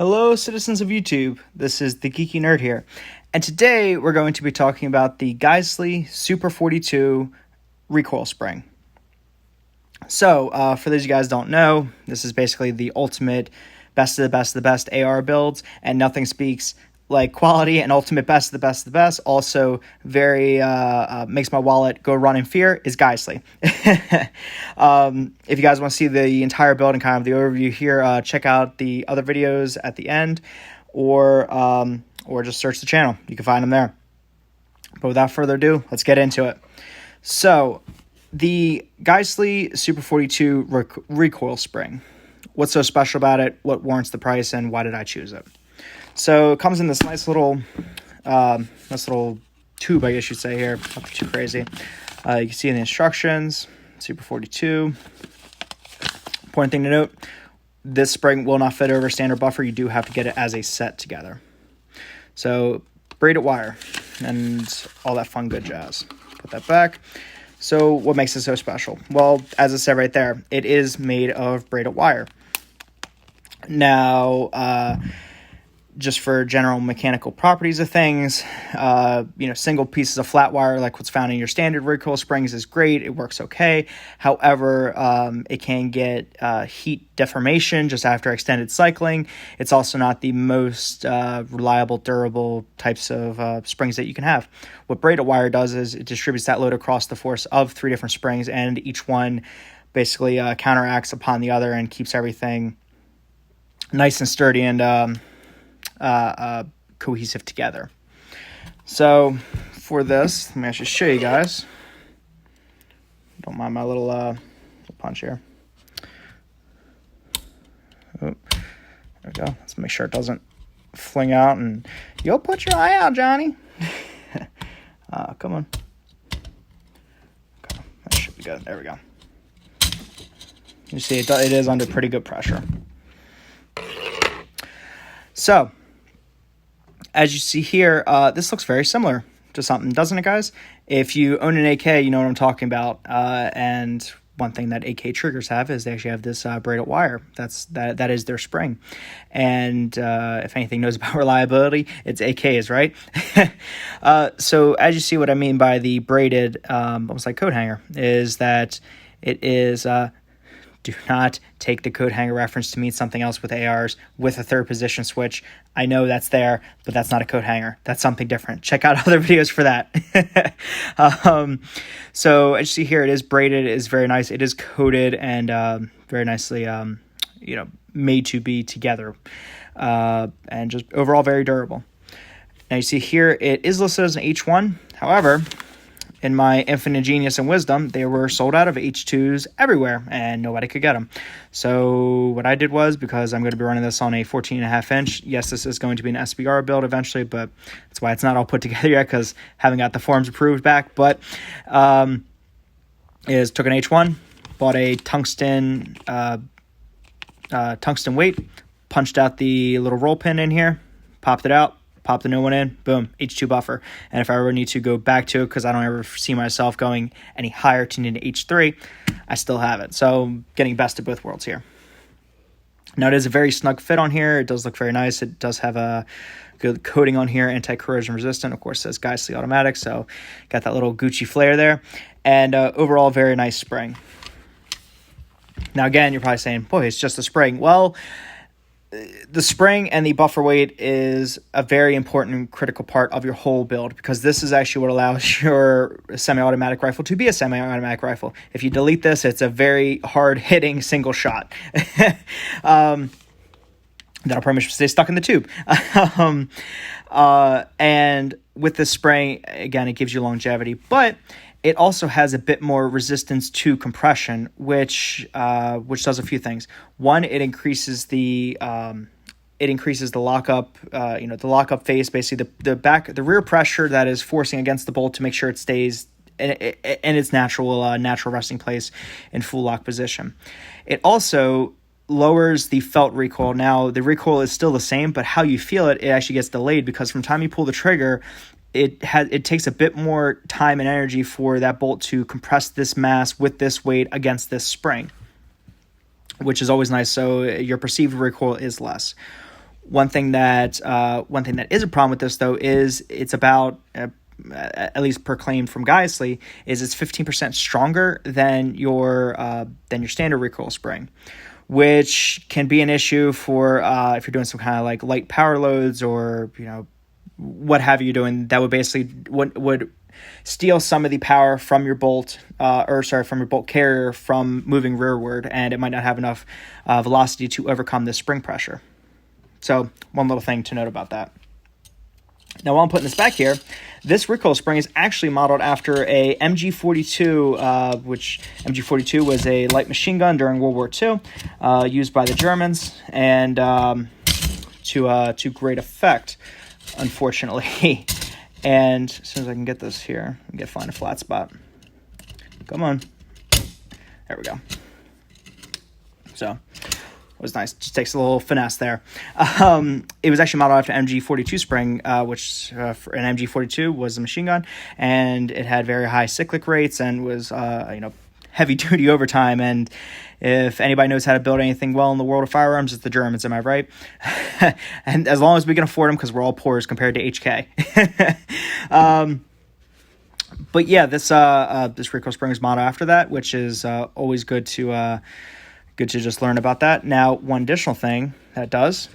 Hello, citizens of YouTube. This is the Geeky Nerd here, and today we're going to be talking about the Geissele Super 42 recoil spring. So, for those of you guys who don't know, this is basically the ultimate best of the best AR builds, and nothing speaks like quality and ultimate best of the best. Also, very makes my wallet go run in fear is Geissele. If you guys want to see the entire build and kind of the overview here, check out the other videos at the end, or just search the channel. You can find them there. But without further ado, let's get into it. So, the Geissele Super 42 recoil spring. What's so special about it? What warrants the price, and why did I choose it? So it comes in this nice little tube, I guess you'd say here. Nothing too crazy. You can see in the instructions, Super 42. Important thing to note, this spring will not fit over standard buffer. You do have to get it as a set together. So braided wire and all that fun good jazz. Put that back. So what makes it so special? Well, as I said right there, it is made of braided wire. Now, just for general mechanical properties of things, single pieces of flat wire like what's found in your standard recoil springs is great. It works okay. However, it can get heat deformation just after extended cycling. It's also not the most reliable, durable types of springs that you can have. What braided wire does is it distributes that load across the force of 3 different springs, and each one basically counteracts upon the other and keeps everything nice and sturdy and cohesive together. So for this, let me actually show you guys. Don't mind my little punch here. Oh, there we go. Let's make sure it doesn't fling out, and you'll put your eye out, Johnny. Come on. Okay, that should be good. There we go. You see, it is under pretty good pressure. So, as you see here, this looks very similar to something, doesn't it, guys? If you own an AK, you know what I'm talking about. And one thing that AK triggers have is they actually have this braided wire. That is their spring. And if anything knows about reliability, it's AKs, right? So as you see, what I mean by the braided, almost like coat hanger, is that it is... do not take the coat hanger reference to mean something else with ARs with a third position switch. I know that's there, but that's not a coat hanger. That's something different. Check out other videos for that. So as you see here, it is braided. It is very nice. It is coated and very nicely, made to be together, and just overall very durable. Now you see here, it is listed as an H1. However, in my infinite genius and wisdom, they were sold out of H2s everywhere, and nobody could get them. So what I did was, because I'm going to be running this on a 14.5 inch, yes, this is going to be an SBR build eventually, but that's why it's not all put together yet, because haven't got the forms approved back. But took an H1, bought a tungsten weight, punched out the little roll pin in here, popped it out, pop the new one in, boom, H2 buffer. And if I ever need to go back to it, because I don't ever see myself going any higher to need an H3, I still have it. So getting best of both worlds here. Now it is a very snug fit on here. It does look very nice. It does have a good coating on here, anti-corrosion resistant. Of course, it says Geissele automatic, so got that little Gucci flair there. And overall, very nice spring. Now again, you're probably saying, boy, it's just a spring. Well, the spring and the buffer weight is a very important and critical part of your whole build, because this is actually what allows your semi-automatic rifle to be a semi-automatic rifle. If you delete this, it's a very hard-hitting single shot. That'll pretty much stay stuck in the tube. And with the spray, again, it gives you longevity, but it also has a bit more resistance to compression, which does a few things. One, it increases the lockup, the lockup face, basically the rear pressure that is forcing against the bolt to make sure it stays in its natural resting place in full lock position. It also lowers the felt recoil. Now, the recoil is still the same, but how you feel it actually gets delayed, because from the time you pull the trigger, it takes a bit more time and energy for that bolt to compress this mass with this weight against this spring, which is always nice. So your perceived recoil is less. One thing that is a problem with this though is it's about at least per claim from Geissele, is it's 15% stronger than your standard recoil spring, which can be an issue for if you're doing some kind of like light power loads or what have you doing. That would basically would steal some of the power from your bolt from your bolt carrier from moving rearward, and it might not have enough velocity to overcome the spring pressure. So one little thing to note about that. Now, while I'm putting this back here, this recoil spring is actually modeled after a MG42, which MG42 was a light machine gun during World War II, used by the Germans, and to great effect, unfortunately. And as soon as I can get this here, find a flat spot. Come on. There we go. So it was nice. Just takes a little finesse there. It was actually modeled after MG42 spring, which for an MG42 was a machine gun, and it had very high cyclic rates and was heavy duty overtime. And if anybody knows how to build anything well in the world of firearms, it's the Germans. Am I right? And as long as we can afford them, because we're all poor as compared to HK. But yeah, this recoil spring is modeled after that, which is always good to just learn about that. Now, one additional thing that does,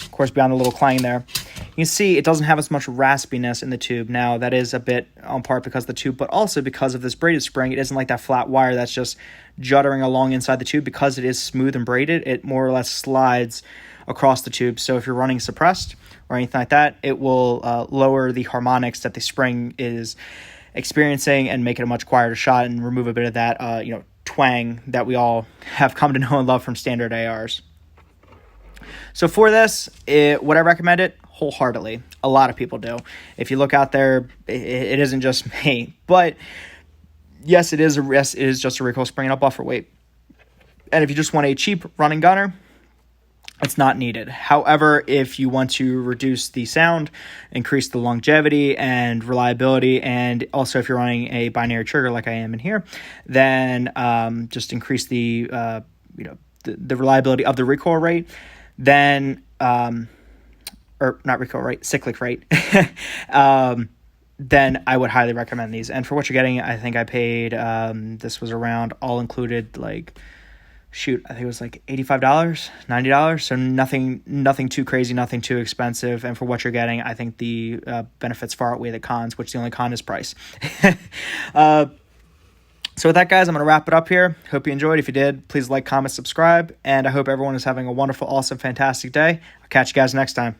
of course, beyond the little clang there, you can see it doesn't have as much raspiness in the tube. Now, that is a bit on part because of the tube, but also because of this braided spring. It isn't like that flat wire that's just juddering along inside the tube. Because it is smooth and braided, it more or less slides across the tube. So if you're running suppressed or anything like that, it will lower the harmonics that the spring is experiencing and make it a much quieter shot and remove a bit of that twang that we all have come to know and love from standard ARs. So for this, would I recommend it? Wholeheartedly. A lot of people do. If you look out there, it isn't just me. But yes, it is just a recoil spring and a buffer weight. And if you just want a cheap running gunner, it's not needed. However, if you want to reduce the sound, increase the longevity and reliability, and also if you're running a binary trigger like I am in here, then just increase the reliability of the recoil rate, then or not recoil rate, cyclic rate, then I would highly recommend these. And for what you're getting, I think I paid this was around all included I think it was like $85, $90. So nothing too crazy, nothing too expensive. And for what you're getting, I think the benefits far outweigh the cons, which the only con is price. So with that, guys, I'm going to wrap it up here. Hope you enjoyed. If you did, please like, comment, subscribe. And I hope everyone is having a wonderful, awesome, fantastic day. I'll catch you guys next time.